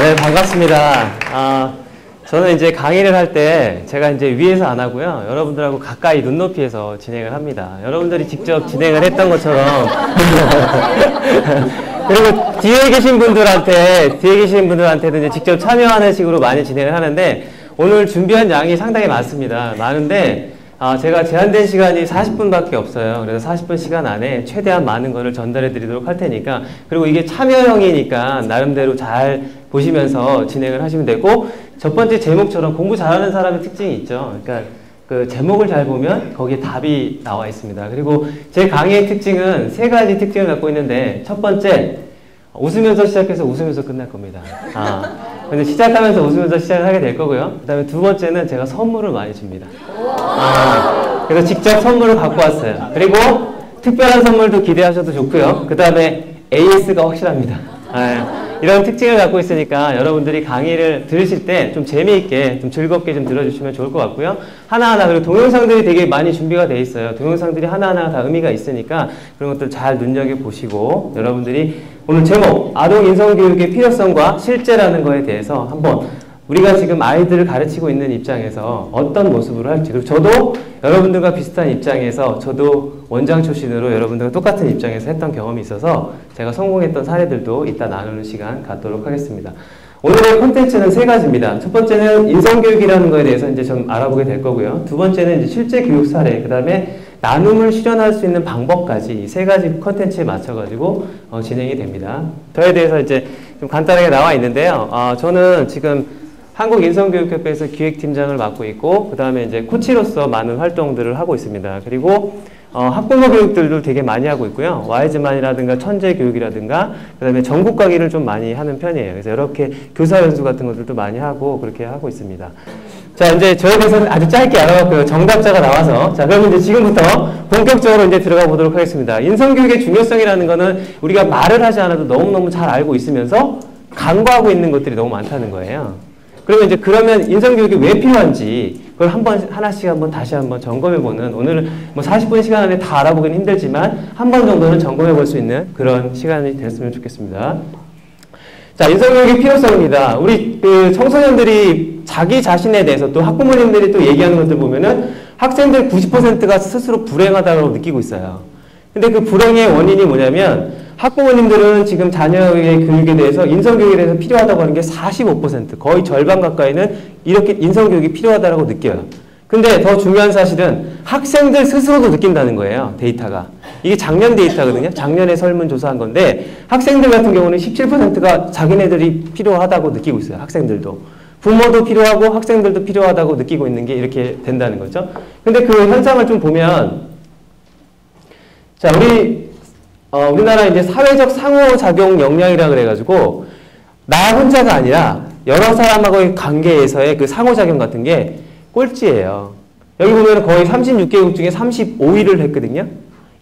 네, 반갑습니다. 저는 이제 강의를 할 때 제가 이제 위에서 안 하고요. 여러분들하고 가까이 눈높이에서 진행을 합니다. 여러분들이 직접 진행을 했던 것처럼. 그리고 뒤에 계신 분들한테도 이제 직접 참여하는 식으로 많이 진행을 하는데, 오늘 준비한 양이 상당히 많습니다. 많은데, 제가 제한된 시간이 40분밖에 없어요. 그래서 40분 시간 안에 최대한 많은 거를 전달해 드리도록 할 테니까, 그리고 이게 참여형이니까 나름대로 잘 보시면서 진행을 하시면 되고, 첫 번째 제목처럼 공부 잘하는 사람의 특징이 있죠. 그러니까 그 제목을 잘 보면 거기에 답이 나와 있습니다. 그리고 제 강의의 특징은 세 가지 특징을 갖고 있는데, 첫 번째, 웃으면서 시작해서 웃으면서 끝날 겁니다. 근데 시작하면서 웃으면서 시작을 하게 될 거고요. 그 다음에 두 번째는 제가 선물을 많이 줍니다. 그래서 직접 선물을 갖고 왔어요. 그리고 특별한 선물도 기대하셔도 좋고요. 그 다음에 AS가 확실합니다. 이런 특징을 갖고 있으니까 여러분들이 강의를 들으실 때 좀 재미있게, 좀 즐겁게 좀 들어주시면 좋을 것 같고요. 하나하나, 그리고 동영상들이 되게 많이 준비가 돼 있어요. 동영상들이 하나하나 다 의미가 있으니까 그런 것들 잘 눈여겨보시고, 여러분들이 오늘 제목, 아동 인성교육의 필요성과 실제라는 거에 대해서 한번 우리가 지금 아이들을 가르치고 있는 입장에서 어떤 모습으로 할지, 그리고 저도 여러분들과 비슷한 입장에서, 저도 원장 출신으로 여러분들과 똑같은 입장에서 했던 경험이 있어서 제가 성공했던 사례들도 이따 나누는 시간 갖도록 하겠습니다. 오늘의 콘텐츠는 세 가지입니다. 첫 번째는 인성교육이라는 거에 대해서 이제 좀 알아보게 될 거고요. 두 번째는 이제 실제 교육 사례, 그 다음에 나눔을 실현할 수 있는 방법까지 이 세 가지 콘텐츠에 맞춰가지고 진행이 됩니다. 저에 대해서 이제 좀 간단하게 나와 있는데요. 저는 지금 한국인성교육협회에서 기획팀장을 맡고 있고, 그 다음에 이제 코치로서 많은 활동들을 하고 있습니다. 그리고 학부모 교육들도 되게 많이 하고 있고요. 와이즈만이라든가 천재교육이라든가, 그 다음에 전국 강의를 좀 많이 하는 편이에요. 그래서 이렇게 교사 연수 같은 것들도 많이 하고 그렇게 하고 있습니다. 자, 이제 저에 대해서는 아주 짧게 알아봤고요. 정답자가 나와서. 자, 그럼 이제 지금부터 본격적으로 이제 들어가 보도록 하겠습니다. 인성교육의 중요성이라는 거는 우리가 말을 하지 않아도 너무너무 잘 알고 있으면서 간과하고 있는 것들이 너무 많다는 거예요. 그러면 인성교육이 왜 필요한지, 그걸 하나씩 다시 한번 점검해보는, 오늘은 뭐 40분 시간 안에 다 알아보기는 힘들지만, 한 번 정도는 점검해볼 수 있는 그런 시간이 됐으면 좋겠습니다. 자, 인성교육의 필요성입니다. 우리 청소년들이 자기 자신에 대해서, 또 학부모님들이 또 얘기하는 것들 보면은 학생들 90%가 스스로 불행하다고 느끼고 있어요. 근데 그 불행의 원인이 뭐냐면, 학부모님들은 지금 자녀의 교육에 대해서, 인성교육에 대해서 필요하다고 하는 게 45%, 거의 절반 가까이는 이렇게 인성교육이 필요하다고 느껴요. 근데 더 중요한 사실은 학생들 스스로도 느낀다는 거예요, 데이터가. 이게 작년 데이터거든요. 작년에 설문조사한 건데, 학생들 같은 경우는 17%가 자기네들이 필요하다고 느끼고 있어요, 학생들도. 부모도 필요하고 학생들도 필요하다고 느끼고 있는 게 이렇게 된다는 거죠. 근데 그 현상을 좀 보면, 자, 우리나라 이제 사회적 상호작용 역량이라 그래가지고, 나 혼자가 아니라 여러 사람하고의 관계에서의 그 상호작용 같은 게 꼴찌예요. 여기 보면 거의 36개국 중에 35위를 했거든요.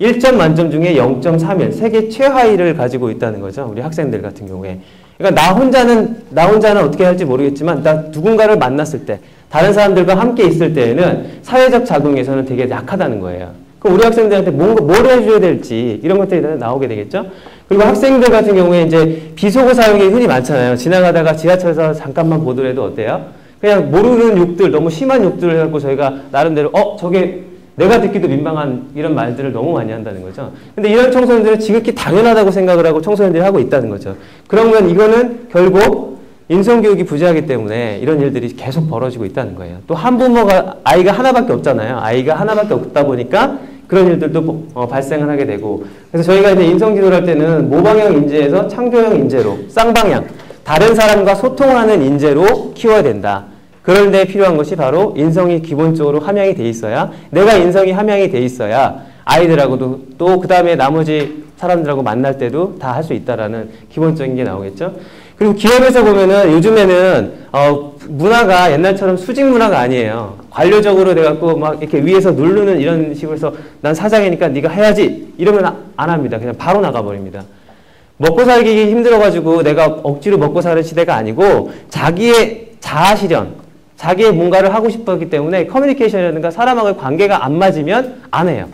1점 만점 중에 0.3일, 세계 최하위를 가지고 있다는 거죠. 우리 학생들 같은 경우에. 그러니까 나 혼자는 어떻게 할지 모르겠지만, 나 누군가를 만났을 때, 다른 사람들과 함께 있을 때에는 사회적 작용에서는 되게 약하다는 거예요. 그럼 우리 학생들한테 뭘 해줘야 될지, 이런 것들이 나오게 되겠죠? 그리고 학생들 같은 경우에 이제 비속어 사용이 흔히 많잖아요. 지나가다가 지하철에서 잠깐만 보더라도 어때요? 그냥 모르는 욕들, 너무 심한 욕들을 해갖고 저희가 나름대로, 저게 내가 듣기도 민망한 이런 말들을 너무 많이 한다는 거죠. 근데 이런 청소년들은 지극히 당연하다고 생각을 하고 청소년들이 하고 있다는 거죠. 그러면 이거는 결국 인성교육이 부재하기 때문에 이런 일들이 계속 벌어지고 있다는 거예요. 또 한부모가, 아이가 하나밖에 없잖아요. 아이가 하나밖에 없다 보니까 그런 일들도 발생을 하게 되고, 그래서 저희가 이제 인성지도를 할 때는 모방형 인재에서 창조형 인재로, 쌍방향, 다른 사람과 소통하는 인재로 키워야 된다. 그런 데 필요한 것이 바로 인성이 기본적으로 함양이 돼 있어야, 내가 인성이 함양이 돼 있어야 아이들하고도, 또 그 다음에 나머지 사람들하고 만날 때도 다 할 수 있다라는 기본적인 게 나오겠죠. 그리고 기업에서 보면은 요즘에는 문화가 옛날처럼 수직 문화가 아니에요. 관료적으로 돼갖고 막 이렇게 위에서 누르는 이런 식으로 해서, 난 사장이니까 네가 해야지 이러면 안 합니다. 그냥 바로 나가버립니다. 먹고 살기 힘들어가지고 내가 억지로 먹고 사는 시대가 아니고, 자기의 자아실현, 자기의 뭔가를 하고 싶었기 때문에 커뮤니케이션이라든가 사람하고의 관계가 안 맞으면 안 해요.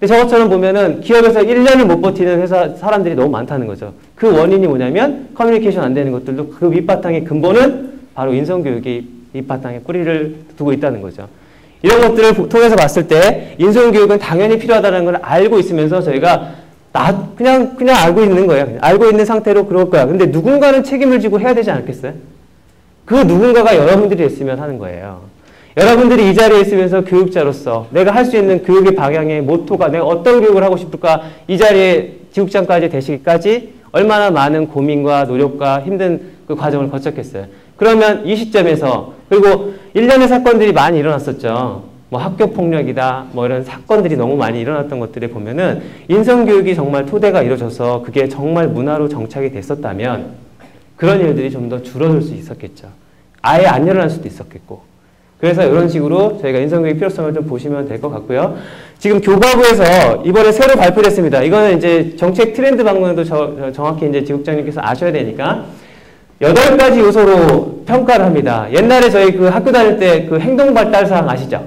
근데 저것처럼 보면은 기업에서 1년을 못 버티는 회사 사람들이 너무 많다는 거죠. 그 원인이 뭐냐면 커뮤니케이션 안 되는 것들도 그 밑바탕의 근본은 바로 인성교육이 밑바탕에 뿌리를 두고 있다는 거죠. 이런 것들을 통해서 봤을 때 인성교육은 당연히 필요하다는 걸 알고 있으면서 저희가 그냥 알고 있는 거예요. 그냥 알고 있는 상태로 그럴 거야. 근데 누군가는 책임을 지고 해야 되지 않겠어요? 그 누군가가 여러분들이 했으면 하는 거예요. 여러분들이 이 자리에 있으면서 교육자로서 내가 할 수 있는 교육의 방향의 모토가 내가 어떤 교육을 하고 싶을까 이 자리에 지국장까지 되시기까지 얼마나 많은 고민과 노력과 힘든 그 과정을 거쳤겠어요. 그러면 이 시점에서 그리고 일련의 사건들이 많이 일어났었죠. 뭐 학교폭력이다 뭐 이런 사건들이 너무 많이 일어났던 것들에 보면은 인성교육이 정말 토대가 이루어져서 그게 정말 문화로 정착이 됐었다면 그런 일들이 좀 더 줄어들 수 있었겠죠. 아예 안 일어날 수도 있었겠고. 그래서 이런 식으로 저희가 인성교육 필요성을 좀 보시면 될 것 같고요. 지금 교과부에서 이번에 새로 발표됐습니다. 이거는 이제 정책 트렌드 방문도 정확히 이제 지국장님께서 아셔야 되니까 8가지 요소로 평가를 합니다. 옛날에 저희 그 학교 다닐 때 그 행동발달사항 아시죠?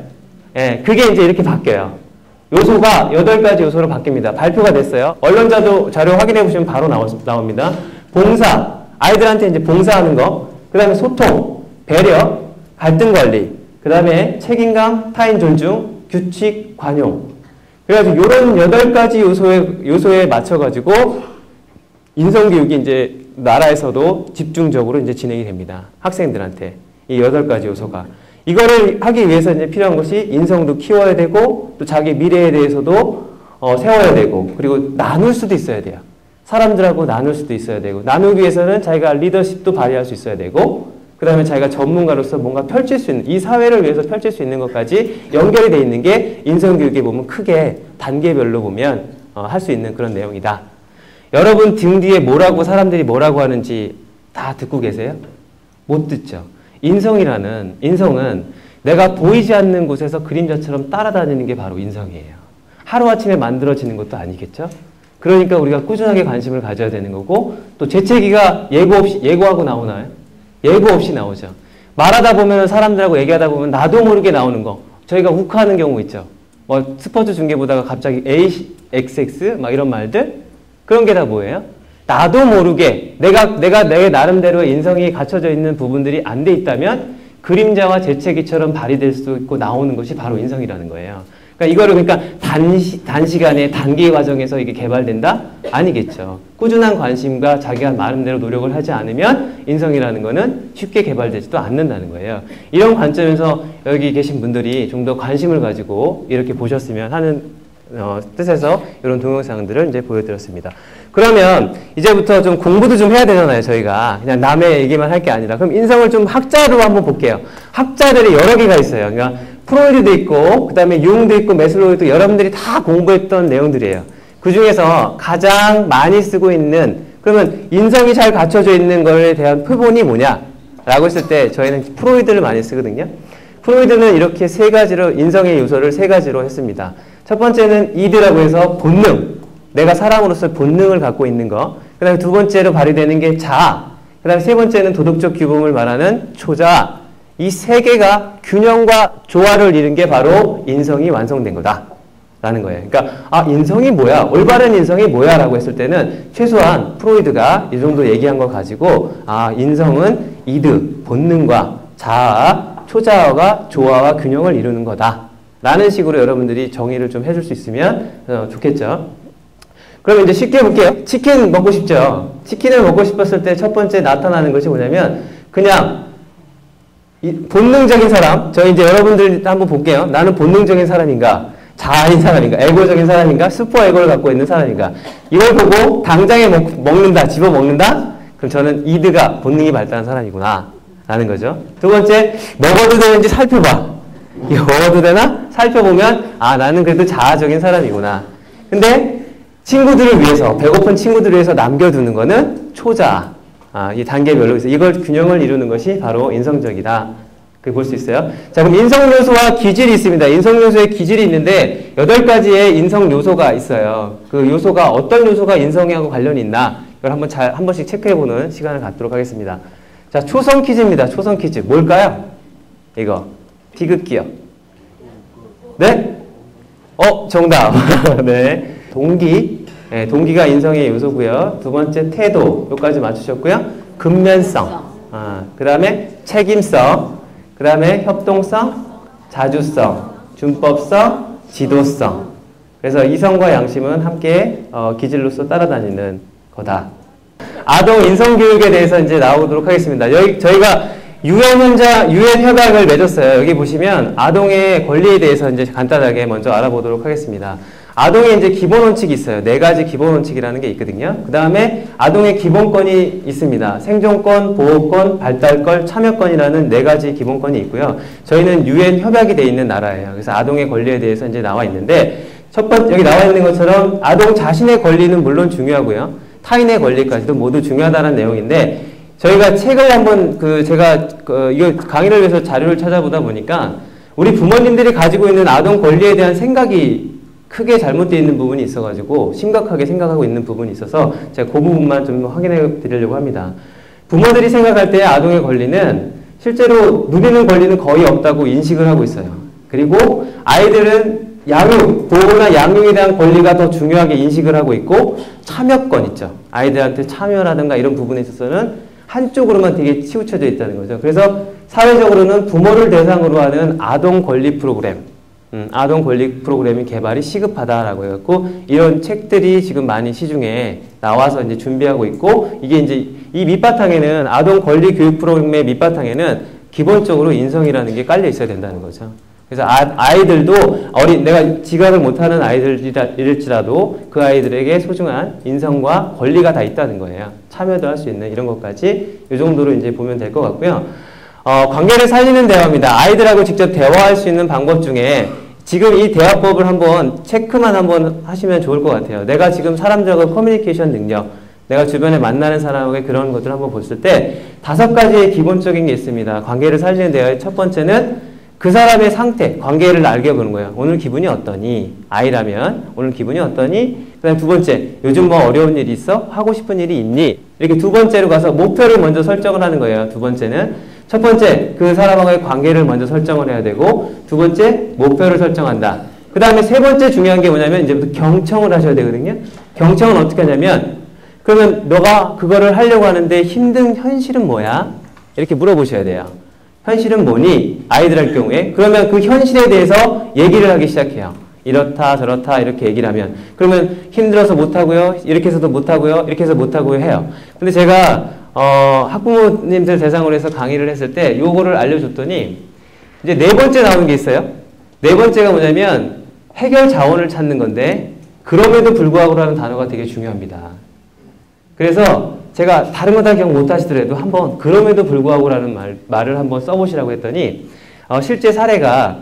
예, 그게 이제 이렇게 바뀌어요. 요소가 8가지 요소로 바뀝니다. 발표가 됐어요. 언론자도 자료 확인해 보시면 바로 나옵니다. 봉사, 아이들한테 이제 봉사하는 거, 그 다음에 소통, 배려, 갈등 관리, 그 다음에 책임감, 타인 존중, 규칙, 관용. 그래가지고 이런 8가지 요소에 맞춰가지고 인성교육이 이제 나라에서도 집중적으로 이제 진행이 됩니다. 학생들한테. 이 8가지 요소가. 이거를 하기 위해서 이제 필요한 것이 인성도 키워야 되고 또 자기 미래에 대해서도 세워야 되고 그리고 나눌 수도 있어야 돼요. 사람들하고 나눌 수도 있어야 되고 나누기 위해서는 자기가 리더십도 발휘할 수 있어야 되고 그 다음에 자기가 전문가로서 뭔가 펼칠 수 있는 이 사회를 위해서 펼칠 수 있는 것까지 연결이 돼 있는 게 인성교육에 보면 크게 단계별로 보면 할 수 있는 그런 내용이다. 여러분 등 뒤에 사람들이 뭐라고 하는지 다 듣고 계세요? 못 듣죠. 인성은 내가 보이지 않는 곳에서 그림자처럼 따라다니는 게 바로 인성이에요. 하루아침에 만들어지는 것도 아니겠죠? 그러니까 우리가 꾸준하게 관심을 가져야 되는 거고 또 재채기가 예고하고 나오나요? 예고 없이 나오죠. 말하다 보면 사람들하고 얘기하다 보면 나도 모르게 나오는 거. 저희가 욱하는 경우 있죠. 뭐 스포츠 중계 보다가 갑자기 AXX 막 이런 말들 그런 게 다 뭐예요? 나도 모르게 내가 내 나름대로의 인성이 갖춰져 있는 부분들이 안 돼 있다면 그림자와 재채기처럼 발휘될 수 있고 나오는 것이 바로 인성이라는 거예요. 그러니까 단시간에 단기 과정에서 이게 개발된다? 아니겠죠. 꾸준한 관심과 자기가 나름대로 노력을 하지 않으면 인성이라는 거는 쉽게 개발되지도 않는다는 거예요. 이런 관점에서 여기 계신 분들이 좀 더 관심을 가지고 이렇게 보셨으면 하는 뜻에서 이런 동영상들을 이제 보여드렸습니다. 그러면 이제부터 좀 공부도 좀 해야 되잖아요, 저희가. 그냥 남의 얘기만 할 게 아니라. 그럼 인성을 좀 학자로 한번 볼게요. 학자들이 여러 개가 있어요. 그러니까 프로이드도 있고, 그 다음에 융도 있고, 메슬로우도 여러분들이 다 공부했던 내용들이에요. 그 중에서 가장 많이 쓰고 있는, 그러면 인성이 잘 갖춰져 있는 거에 대한 표본이 뭐냐? 라고 했을 때 저희는 프로이드를 많이 쓰거든요. 프로이드는 이렇게 세 가지로, 인성의 요소를 세 가지로 했습니다. 첫 번째는 이드라고 해서 본능. 내가 사람으로서 본능을 갖고 있는 거. 그 다음에 두 번째로 발휘되는 게 자아. 그 다음에 세 번째는 도덕적 규범을 말하는 초자아. 이 세 개가 균형과 조화를 이룬 게 바로 인성이 완성된 거다. 라는 거예요. 그러니까 인성이 뭐야? 올바른 인성이 뭐야? 라고 했을 때는 최소한 프로이드가 이 정도 얘기한 거 가지고 인성은 이드, 본능과 자아, 초자아가 조화와 균형을 이루는 거다. 라는 식으로 여러분들이 정의를 좀 해줄 수 있으면 좋겠죠. 그러면 이제 쉽게 볼게요. 치킨 먹고 싶죠? 치킨을 먹고 싶었을 때 첫 번째 나타나는 것이 뭐냐면 그냥 본능적인 사람, 저희 이제 여러분들 한번 볼게요. 나는 본능적인 사람인가? 자아인 사람인가? 에고적인 사람인가? 슈퍼 에고를 갖고 있는 사람인가? 이걸 보고 당장에 먹는다, 집어 먹는다? 그럼 저는 이드가 본능이 발달한 사람이구나. 라는 거죠. 두 번째, 먹어도 되는지 살펴봐. 이거 먹어도 되나? 살펴보면 나는 그래도 자아적인 사람이구나. 근데 친구들을 위해서, 배고픈 친구들을 위해서 남겨두는 거는 초자아. 이 단계별로 있어요. 이걸 균형을 이루는 것이 바로 인성적이다. 그렇게 볼 수 있어요. 자, 그럼 인성요소와 기질이 있습니다. 인성요소의 기질이 있는데 8가지의 인성요소가 있어요. 그 요소가 어떤 요소가 인성하고 관련이 있나 이걸 한 번씩 체크해보는 시간을 갖도록 하겠습니다. 자, 초성 퀴즈입니다. 초성 퀴즈. 뭘까요? 이거. 디귿기요. 네? 정답. 네. 동기. 네, 동기가 인성의 요소고요. 두 번째 태도. 여기까지 맞추셨고요. 근면성. 그 다음에 책임성. 그 다음에 협동성, 자주성, 준법성, 지도성. 그래서 이성과 양심은 함께 기질로서 따라다니는 거다. 아동 인성교육에 대해서 이제 나오도록 하겠습니다. 저희가 유엔 협약을 맺었어요. 여기 보시면 아동의 권리에 대해서 이제 간단하게 먼저 알아보도록 하겠습니다. 아동의 이제 기본 원칙이 있어요. 4가지 기본 원칙이라는 게 있거든요. 그 다음에 아동의 기본권이 있습니다. 생존권, 보호권, 발달권, 참여권이라는 4가지 기본권이 있고요. 저희는 유엔 협약이 돼 있는 나라예요. 그래서 아동의 권리에 대해서 이제 나와 있는데, 첫 번째, 여기 나와 있는 것처럼 아동 자신의 권리는 물론 중요하고요. 타인의 권리까지도 모두 중요하다는 내용인데, 저희가 책을 한번 이거 강의를 위해서 자료를 찾아보다 보니까 우리 부모님들이 가지고 있는 아동 권리에 대한 생각이 크게 잘못되어 있는 부분이 있어가지고 심각하게 생각하고 있는 부분이 있어서 제가 그 부분만 좀 확인해 드리려고 합니다. 부모들이 생각할 때 아동의 권리는 실제로 누리는 권리는 거의 없다고 인식을 하고 있어요. 그리고 아이들은 양육, 보호나 양육에 대한 권리가 더 중요하게 인식을 하고 있고, 참여권 있죠. 아이들한테 참여라든가 이런 부분에 있어서는 한쪽으로만 되게 치우쳐져 있다는 거죠. 그래서 사회적으로는 부모를 대상으로 하는 아동 권리 프로그램, 아동 권리 프로그램이 개발이 시급하다라고 해갖고 이런 책들이 지금 많이 시중에 나와서 이제 준비하고 있고, 이게 이제 이 밑바탕에는 아동 권리 교육 프로그램의 밑바탕에는 기본적으로 인성이라는 게 깔려 있어야 된다는 거죠. 그래서 아이들도 내가 지각을 못하는 아이들일지라도 그 아이들에게 소중한 인성과 권리가 다 있다는 거예요. 참여도 할 수 있는 이런 것까지 이 정도로 이제 보면 될 것 같고요. 관계를 살리는 대화입니다. 아이들하고 직접 대화할 수 있는 방법 중에 지금 이 대화법을 한번 체크만 한번 하시면 좋을 것 같아요. 내가 지금 사람들하고 커뮤니케이션 능력, 내가 주변에 만나는 사람에게 그런 것들을 한번 봤을 때 5가지의 기본적인 게 있습니다. 관계를 살리는 대화의 첫 번째는 그 사람의 상태, 관계를 알게 보는 거예요. 오늘 기분이 어떠니? 아이라면 오늘 기분이 어떠니? 그 다음 두 번째, 요즘 뭐 어려운 일이 있어? 하고 싶은 일이 있니? 이렇게 두 번째로 가서 목표를 먼저 설정을 하는 거예요. 두 번째는. 첫 번째, 그 사람과의 관계를 먼저 설정을 해야 되고, 두 번째, 목표를 설정한다. 그 다음에 세 번째 중요한 게 뭐냐면 이제부터 경청을 하셔야 되거든요. 경청은 어떻게 하냐면, 그러면 너가 그거를 하려고 하는데 힘든 현실은 뭐야? 이렇게 물어보셔야 돼요. 현실은 뭐니? 아이들 할 경우에. 그러면 그 현실에 대해서 얘기를 하기 시작해요. 이렇다 저렇다 이렇게 얘기를 하면. 그러면 힘들어서 못하고요. 이렇게 해서도 못하고요. 이렇게 해서 못하고요 해요. 근데 제가 학부모님들 대상으로 해서 강의를 했을 때 요거를 알려줬더니 이제 4번째 나오는 게 있어요. 4번째가 뭐냐면 해결 자원을 찾는 건데, 그럼에도 불구하고라는 단어가 되게 중요합니다. 그래서 제가 다른 거 다 기억 못 하시더라도 한번 그럼에도 불구하고라는 말을 한번 써보시라고 했더니 실제 사례가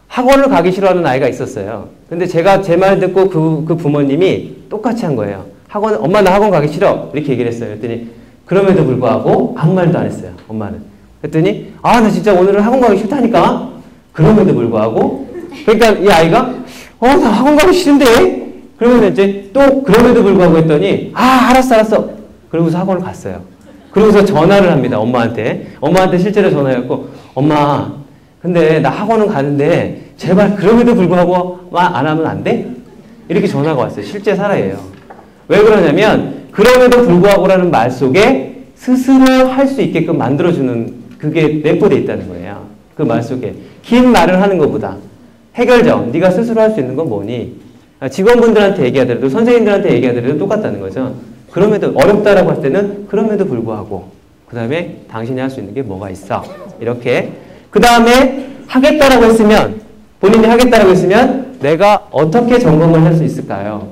학원을 가기 싫어하는 아이가 있었어요. 근데 제가 제 말 듣고 그 부모님이 똑같이 한 거예요. 엄마 나 학원 가기 싫어. 이렇게 얘기를 했어요. 그랬더니 그럼에도 불구하고 아무 말도 안 했어요. 엄마는. 그랬더니 나 진짜 오늘은 학원 가기 싫다니까. 그럼에도 불구하고. 그러니까 이 아이가 나 학원 가기 싫은데. 그러면 이제 또 그럼에도 불구하고 했더니 알았어. 그러고서 학원을 갔어요. 그러고서 전화를 합니다. 엄마한테 실제로 전화했고, 엄마 근데 나 학원은 가는데 제발 그럼에도 불구하고 안 하면 안 돼? 이렇게 전화가 왔어요. 실제 사례예요. 왜 그러냐면 그럼에도 불구하고라는 말 속에 스스로 할 수 있게끔 만들어주는 그게 내포되어 있다는 거예요. 그 말 속에 긴 말을 하는 것보다 해결점, 네가 스스로 할 수 있는 건 뭐니? 직원분들한테 얘기하더라도 선생님들한테 얘기하더라도 똑같다는 거죠. 그럼에도 어렵다라고 할 때는 그럼에도 불구하고, 그 다음에 당신이 할 수 있는 게 뭐가 있어? 이렇게. 그 다음에 하겠다라고 했으면, 본인이 하겠다라고 했으면 내가 어떻게 점검을 할 수 있을까요?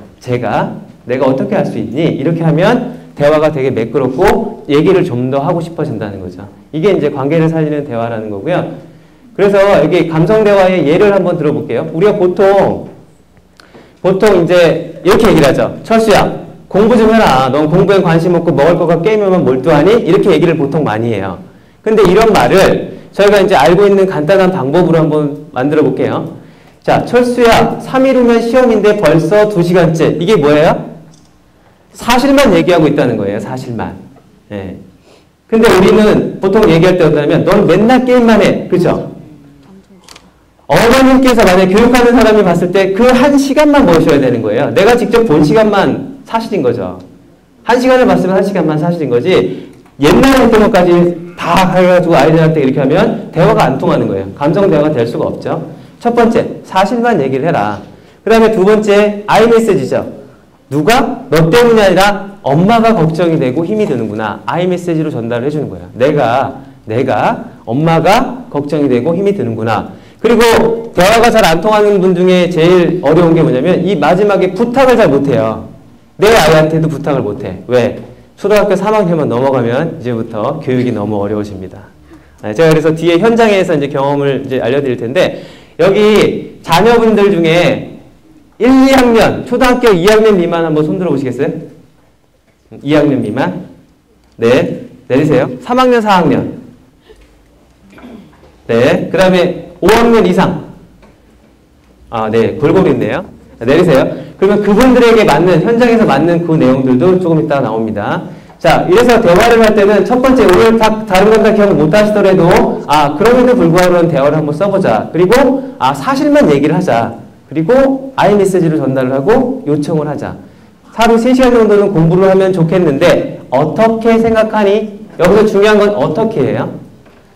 내가 어떻게 할 수 있니? 이렇게 하면 대화가 되게 매끄럽고 얘기를 좀 더 하고 싶어진다는 거죠. 이게 이제 관계를 살리는 대화라는 거고요. 그래서 여기 감성 대화의 예를 한번 들어볼게요. 우리가 보통 이제 이렇게 얘기를 하죠. 철수야, 공부 좀 해라. 넌 공부에 관심 없고 먹을 거가 게임에만 몰두하니? 이렇게 얘기를 보통 많이 해요. 근데 이런 말을 저희가 이제 알고 있는 간단한 방법으로 한번 만들어 볼게요. 자, 철수야, 3일 후면 시험인데 벌써 2시간째. 이게 뭐예요? 사실만 얘기하고 있다는 거예요. 사실만. 예. 근데 우리는 보통 얘기할 때 어떠냐면 넌 맨날 게임만 해. 그죠? 어머님께서 만약에 교육하는 사람이 봤을 때 그 한 시간만 보셔야 되는 거예요. 내가 직접 본 시간만 사실인 거죠. 한 시간을 봤으면 한 시간만 사실인 거지 옛날에 했던 것까지 다 해가지고 아이들한테 이렇게 하면 대화가 안 통하는 거예요. 감정 대화가 될 수가 없죠. 첫 번째, 사실만 얘기를 해라. 그 다음에 두 번째, 아이메시지죠. 누가? 너 때문이 아니라 엄마가 걱정이 되고 힘이 드는구나. 아이메시지로 전달을 해주는 거예요. 내가 엄마가 걱정이 되고 힘이 드는구나. 그리고 대화가 잘 안 통하는 분 중에 제일 어려운 게 뭐냐면 이 마지막에 부탁을 잘 못해요. 내 아이한테도 부탁을 못해. 왜? 초등학교 3학년만 넘어가면 이제부터 교육이 너무 어려워집니다. 제가 그래서 뒤에 현장에서 이제 경험을 이제 알려드릴 텐데 여기 자녀분들 중에 1, 2학년, 초등학교 2학년 미만 한번 손 들어보시겠어요? 2학년 미만? 네, 내리세요. 3학년, 4학년. 네, 그 다음에 5학년 이상. 네, 골고루 있네요. 내리세요. 그러면 그분들에게 맞는, 현장에서 맞는 그 내용들도 조금 이따가 나옵니다. 자, 이래서 대화를 할 때는 첫 번째, 오늘 다른 건 다 기억 못 하시더라도, 그럼에도 불구하고 대화를 한번 써보자. 그리고, 사실만 얘기를 하자. 그리고, 아이메시지를 전달을 하고, 요청을 하자. 하루 3시간 정도는 공부를 하면 좋겠는데, 어떻게 생각하니? 여기서 중요한 건 어떻게 해요?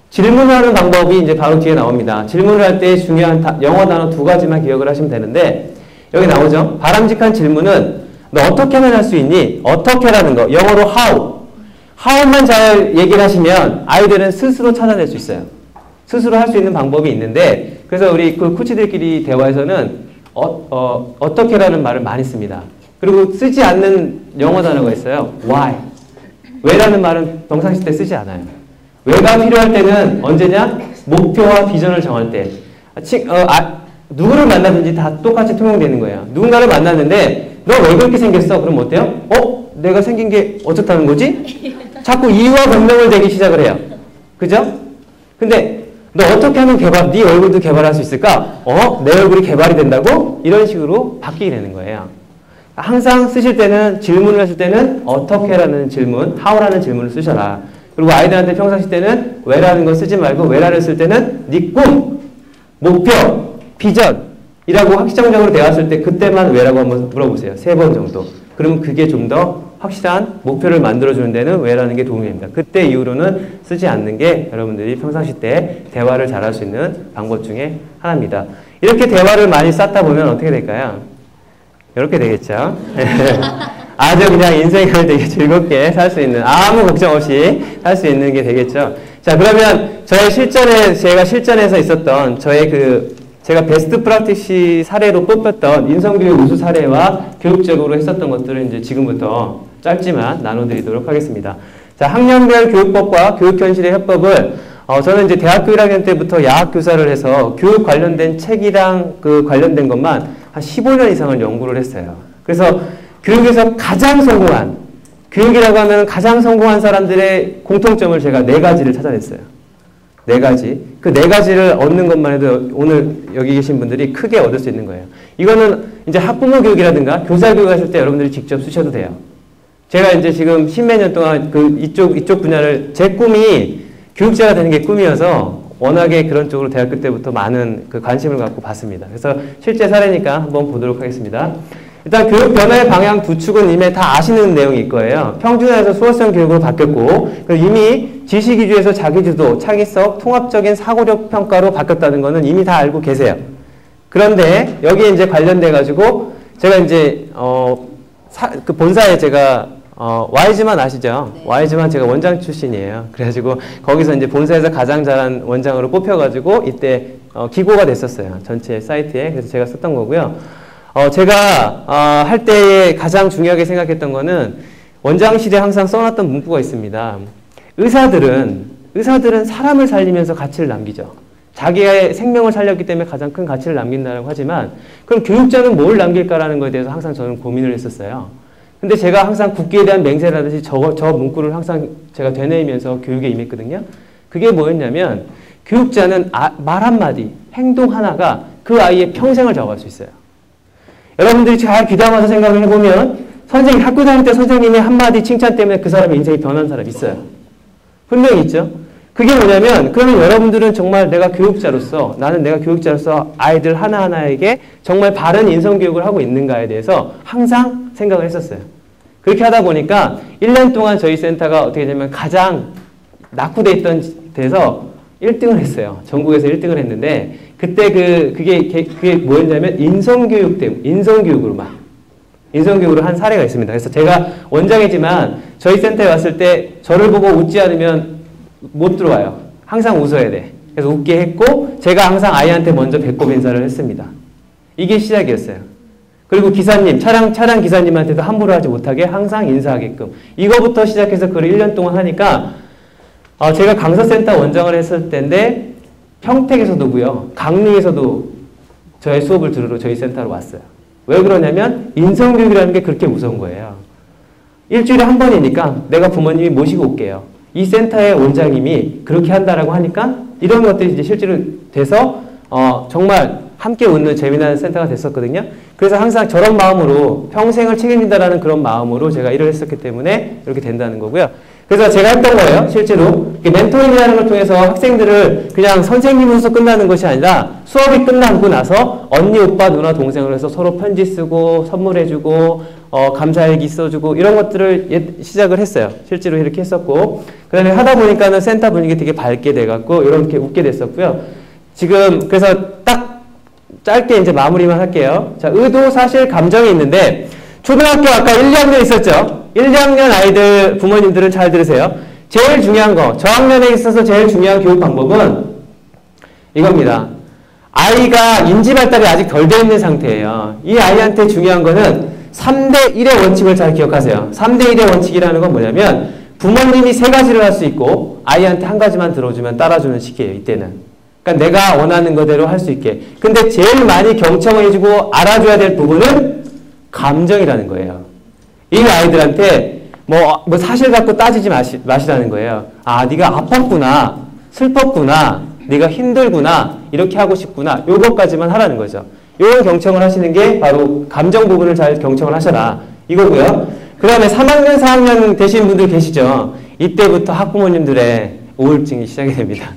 질문을 하는 방법이 이제 바로 뒤에 나옵니다. 질문을 할 때 중요한 영어 단어 2가지만 기억을 하시면 되는데, 여기 나오죠? 바람직한 질문은 너 어떻게 하면 할 수 있니? 어떻게라는 거. 영어로 how. how만 잘 얘기를 하시면 아이들은 스스로 찾아낼 수 있어요. 스스로 할 수 있는 방법이 있는데 그래서 우리 그 코치들끼리 대화에서는 어떻게라는 말을 많이 씁니다. 그리고 쓰지 않는 영어 단어가 있어요. why. 왜라는 말은 평상시 때 쓰지 않아요. 왜가 필요할 때는 언제냐? 목표와 비전을 정할 때. 누구를 만나든지 다 똑같이 통용되는 거예요. 누군가를 만났는데 너 왜 그렇게 생겼어? 그럼 어때요? 내가 생긴 게 어쩌다는 거지? 자꾸 이유와 변명을 대기 시작을 해요. 그죠? 근데 너 어떻게 하면 네 얼굴도 개발할 수 있을까? 내 얼굴이 개발이 된다고? 이런 식으로 바뀌게 되는 거예요. 항상 쓰실 때는 질문을 하실 때는 어떻게라는 질문, how라는 질문을 쓰셔라. 그리고 아이들한테 평상시 때는 왜라는 거 쓰지 말고 왜라를 쓸 때는 네 꿈, 목표, 비전이라고 확정적으로 대화했을 때 그때만 왜라고 한번 물어보세요. 3번 정도. 그러면 그게 좀 더 확실한 목표를 만들어주는 데는 왜라는 게 도움이 됩니다. 그때 이후로는 쓰지 않는 게 여러분들이 평상시 때 대화를 잘할 수 있는 방법 중에 하나입니다. 이렇게 대화를 많이 쌓다 보면 어떻게 될까요? 이렇게 되겠죠. 아주 그냥 인생을 되게 즐겁게 살 수 있는, 아무 걱정 없이 살 수 있는 게 되겠죠. 자, 그러면 제가 실전에서 있었던 제가 베스트 프랙티스 사례로 뽑혔던 인성교육 우수 사례와 교육적으로 했었던 것들을 이제 지금부터 짧지만 나눠드리도록 하겠습니다. 자, 학년별 교육법과 교육현실의 협법을 저는 이제 대학교 1학년 때부터 야학교사를 해서 교육 관련된 책이랑 관련된 것만 한 15년 이상을 연구를 했어요. 그래서 교육에서 가장 성공한, 교육이라고 하면 가장 성공한 사람들의 공통점을 제가 4가지를 찾아냈어요. 4가지. 그 4가지를 얻는 것만 해도 오늘 여기 계신 분들이 크게 얻을 수 있는 거예요. 이거는 이제 학부모 교육이라든가 교사 교육 하실 때 여러분들이 직접 쓰셔도 돼요. 제가 이제 지금 10몇 년 동안 이쪽 분야를, 제 꿈이 교육자가 되는 게 꿈이어서 워낙에 그런 쪽으로 대학교 때부터 많은 관심을 갖고 봤습니다. 그래서 실제 사례니까 한번 보도록 하겠습니다. 일단 교육 변화의 방향 두 축은 이미 다 아시는 내용일 거예요. 평준화에서 수업성 교육으로 바뀌었고 이미 지식 위주에서 자기주도, 창의성, 통합적인 사고력 평가로 바뀌었다는 거는 이미 다 알고 계세요. 그런데 여기에 이제 관련돼 가지고 제가 이제 본사에 제가 와이즈만 아시죠? 네. 와이즈만 제가 원장 출신이에요. 그래가지고 거기서 이제 본사에서 가장 잘한 원장으로 뽑혀가지고 이때 기고가 됐었어요. 전체 사이트에. 그래서 제가 썼던 거고요. 제가 할 때에 가장 중요하게 생각했던 거는 원장실에 항상 써놨던 문구가 있습니다. 의사들은 사람을 살리면서 가치를 남기죠. 자기의 생명을 살렸기 때문에 가장 큰 가치를 남긴다고 하지만 그럼 교육자는 뭘 남길까라는 것에 대해서 항상 저는 고민을 했었어요. 근데 제가 항상 국기에 대한 맹세라든지 저 문구를 항상 제가 되뇌이면서 교육에 임했거든요. 그게 뭐였냐면 교육자는 말 한마디, 행동 하나가 그 아이의 평생을 정할 수 있어요. 여러분들이 잘 귀담아서 생각을 해보면 학교 다닐 때 선생님의 한마디 칭찬 때문에 그 사람의 인생이 변한 사람 있어요. 분명히 있죠. 그게 뭐냐면 그러면 여러분들은 정말 내가 교육자로서 나는 내가 교육자로서 아이들 하나하나에게 정말 바른 인성교육을 하고 있는가에 대해서 항상 생각을 했었어요. 그렇게 하다 보니까 1년 동안 저희 센터가 어떻게 되냐면 가장 낙후돼 있던 데서 1등을 했어요. 전국에서 1등을 했는데 그때 그게 뭐였냐면 인성교육으로 한 사례가 있습니다. 그래서 제가 원장이지만 저희 센터에 왔을 때 저를 보고 웃지 않으면 못 들어와요. 항상 웃어야 돼. 그래서 웃게 했고 제가 항상 아이한테 먼저 배꼽 인사를 했습니다. 이게 시작이었어요. 그리고 기사님, 차량 기사님한테도 함부로 하지 못하게 항상 인사하게끔. 이거부터 시작해서 그걸 1년 동안 하니까 제가 강서센터 원장을 했을 때인데 평택에서도고요. 강릉에서도 저의 수업을 들으러 저희 센터로 왔어요. 왜 그러냐면 인성교육이라는 게 그렇게 무서운 거예요. 일주일에 한 번이니까 내가 부모님이 모시고 올게요. 이 센터의 원장님이 그렇게 한다라고 하니까 이런 것들이 이제 실제로 돼서 정말 함께 웃는 재미난 센터가 됐었거든요. 그래서 항상 저런 마음으로 평생을 책임진다라는 그런 마음으로 제가 일을 했었기 때문에 이렇게 된다는 거고요. 그래서 제가 했던 거예요. 실제로 멘토링이라는 걸 통해서 학생들을 그냥 선생님으로서 끝나는 것이 아니라 수업이 끝나고 나서 언니, 오빠, 누나, 동생을 해서 서로 편지 쓰고 선물해주고 감사일기 써주고 이런 것들을 시작을 했어요. 실제로 이렇게 했었고 그 다음에 하다 보니까는 센터 분위기 되게 밝게 돼갖고 이렇게 웃게 됐었고요. 지금 그래서 딱 짧게 이제 마무리만 할게요. 자, 의도, 사실, 감정이 있는데 초등학교 아까 1, 2학년 있었죠? 1, 2학년 아이들 부모님들은 잘 들으세요. 제일 중요한 거, 저학년에 있어서 제일 중요한 교육 방법은 이겁니다. 아이가 인지 발달이 아직 덜 돼 있는 상태예요. 이 아이한테 중요한 거는 3대 1의 원칙을 잘 기억하세요. 3대 1의 원칙이라는 건 뭐냐면 부모님이 3가지를 할 수 있고 아이한테 1가지만 들어주면 따라주는 시기예요. 이때는. 그러니까 내가 원하는 거대로 할 수 있게. 근데 제일 많이 경청을 해주고 알아줘야 될 부분은 감정이라는 거예요. 이 아이들한테 뭐 사실 갖고 따지지 마시라는 거예요. 아, 네가 아팠구나, 슬펐구나, 네가 힘들구나, 이렇게 하고 싶구나, 요것까지만 하라는 거죠. 요런 경청을 하시는 게 바로 감정 부분을 잘 경청을 하셔라 이거고요. 그 다음에 3학년, 4학년 되신 분들 계시죠? 이때부터 학부모님들의 우울증이 시작이 됩니다.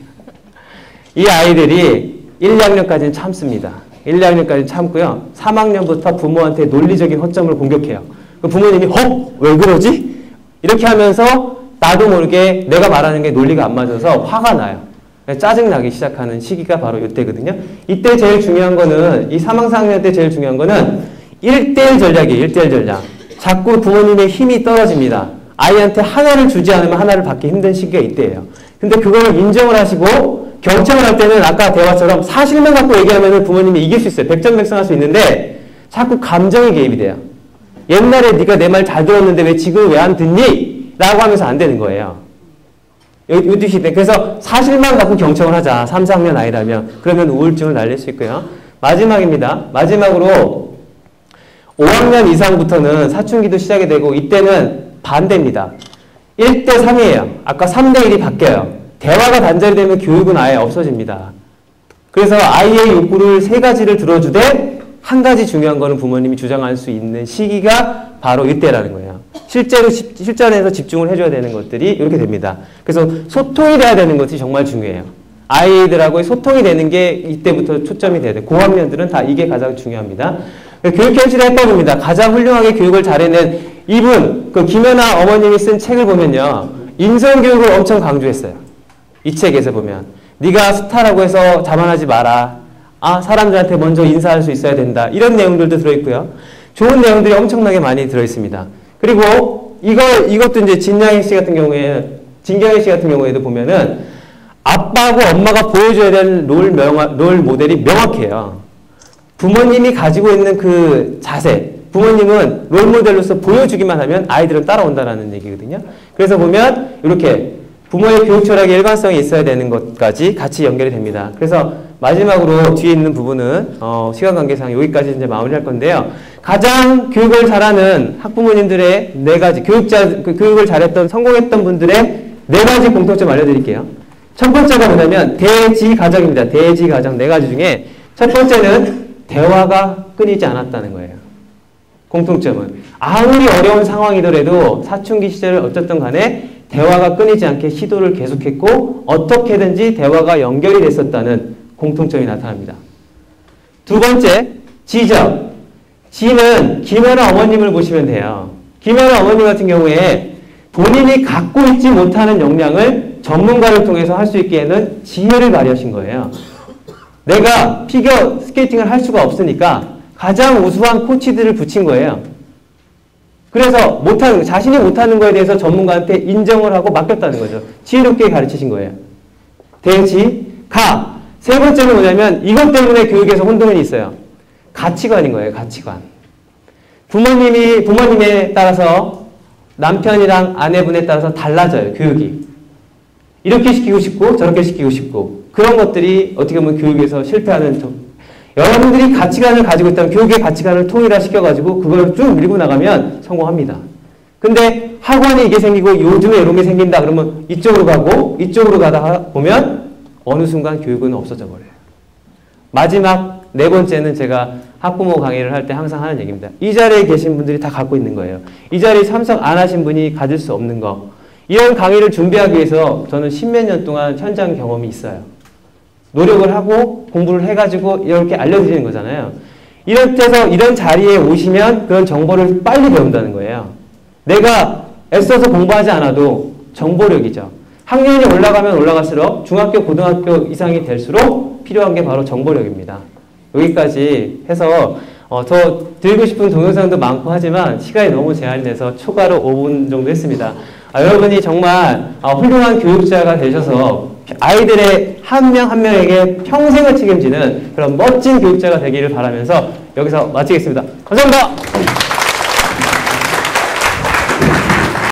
이 아이들이 1, 2학년까지는 참습니다. 1, 2학년까지는 참고요. 3학년부터 부모한테 논리적인 허점을 공격해요. 부모님이 왜 그러지? 이렇게 하면서 나도 모르게 내가 말하는 게 논리가 안 맞아서 화가 나요. 짜증나기 시작하는 시기가 바로 이때거든요. 이때 제일 중요한 거는 이 3학년, 4학년 때 제일 중요한 거는 1대1 전략이에요. 1대1 전략. 자꾸 부모님의 힘이 떨어집니다. 아이한테 하나를 주지 않으면 하나를 받기 힘든 시기가 이때예요. 근데 그거를 인정을 하시고 경청을 할 때는 아까 대화처럼 사실만 갖고 얘기하면 부모님이 이길 수 있어요. 백전백승할 수 있는데 자꾸 감정이 개입이 돼요. 옛날에 네가 내 말 잘 들었는데 왜 지금 왜 안 듣니? 라고 하면서 안 되는 거예요. 여기 뜻이 돼. 그래서 사실만 갖고 경청을 하자. 3, 4학년 아이라면. 그러면 우울증을 날릴 수 있고요. 마지막입니다. 마지막으로 5학년 이상부터는 사춘기도 시작이 되고 이때는 반대입니다. 1대 3이에요. 아까 3대 1이 바뀌어요. 대화가 단절이 되면 교육은 아예 없어집니다. 그래서 아이의 욕구를 3가지를 들어주되 한 가지 중요한 거는 부모님이 주장할 수 있는 시기가 바로 이때라는 거예요. 실제로 실전에서 집중을 해줘야 되는 것들이 이렇게 됩니다. 그래서 소통이 돼야 되는 것이 정말 중요해요. 아이들하고의 소통이 되는 게 이때부터 초점이 돼야 돼요. 고학년들은 다 이게 가장 중요합니다. 교육현실의 해법입니다. 가장 훌륭하게 교육을 잘해낸 이분, 김연아 어머님이 쓴 책을 보면요. 인성교육을 엄청 강조했어요. 이 책에서 보면. 네가 스타라고 해서 자만하지 마라. 사람들한테 먼저 인사할 수 있어야 된다. 이런 내용들도 들어있고요. 좋은 내용들이 엄청나게 많이 들어있습니다. 그리고 이것도 이제 진경혜 씨 같은 경우에도 보면은 아빠하고 엄마가 보여줘야 되는 롤 모델이 명확해요. 부모님이 가지고 있는 그 자세, 부모님은 롤 모델로서 보여주기만 하면 아이들은 따라온다는 얘기거든요. 그래서 보면 이렇게 부모의 교육 철학의 일관성이 있어야 되는 것까지 같이 연결이 됩니다. 그래서 마지막으로 뒤에 있는 부분은 시간 관계상 여기까지 이제 마무리할 건데요. 가장 교육을 잘하는 학부모님들의 4가지 교육을 잘했던 성공했던 분들의 4가지 공통점 알려드릴게요. 첫 번째가 뭐냐면 대지가정입니다. 대지가정 4가지 중에 첫 번째는 대화가 끊이지 않았다는 거예요. 공통점은 아무리 어려운 상황이더라도 사춘기 시절을 어쨌든 간에 대화가 끊이지 않게 시도를 계속했고 어떻게든지 대화가 연결이 됐었다는 공통점이 나타납니다. 두 번째, 지적. 지는 김연아 어머님을 보시면 돼요. 김연아 어머님 같은 경우에 본인이 갖고 있지 못하는 역량을 전문가를 통해서 할 수 있게는 지혜를 발휘하신 거예요. 내가 피겨 스케이팅을 할 수가 없으니까 가장 우수한 코치들을 붙인 거예요. 그래서 자신이 못하는 거에 대해서 전문가한테 인정을 하고 맡겼다는 거죠. 지혜롭게 가르치신 거예요. 대지, 가. 세 번째는 뭐냐면 이것 때문에 교육에서 혼동이 있어요. 가치관인 거예요. 가치관. 부모님에 따라서 남편이랑 아내분에 따라서 달라져요. 교육이. 이렇게 시키고 싶고 저렇게 시키고 싶고 그런 것들이 어떻게 보면 교육에서 실패하는 여러분들이 가치관을 가지고 있다면 교육의 가치관을 통일화시켜가지고 그걸 쭉 밀고 나가면 성공합니다. 근데 학원에 이게 생기고 요즘에 이런 게 생긴다 그러면 이쪽으로 가고 이쪽으로 가다 보면 어느 순간 교육은 없어져 버려요. 마지막 네 번째는 제가 학부모 강의를 할 때 항상 하는 얘기입니다. 이 자리에 계신 분들이 다 갖고 있는 거예요. 이 자리에 참석 안 하신 분이 가질 수 없는 거. 이런 강의를 준비하기 위해서 저는 십몇 년 동안 현장 경험이 있어요. 노력을 하고 공부를 해가지고 이렇게 알려드리는 거잖아요. 이런 자리에 오시면 그런 정보를 빨리 배운다는 거예요. 내가 애써서 공부하지 않아도 정보력이죠. 학년이 올라가면 올라갈수록 중학교, 고등학교 이상이 될수록 필요한 게 바로 정보력입니다. 여기까지 해서 더 드리고 싶은 동영상도 많고 하지만 시간이 너무 제한이 돼서 초과로 5분 정도 했습니다. 여러분이 정말 훌륭한 교육자가 되셔서 아이들의 한 명 한 명에게 평생을 책임지는 그런 멋진 교육자가 되기를 바라면서 여기서 마치겠습니다. 감사합니다.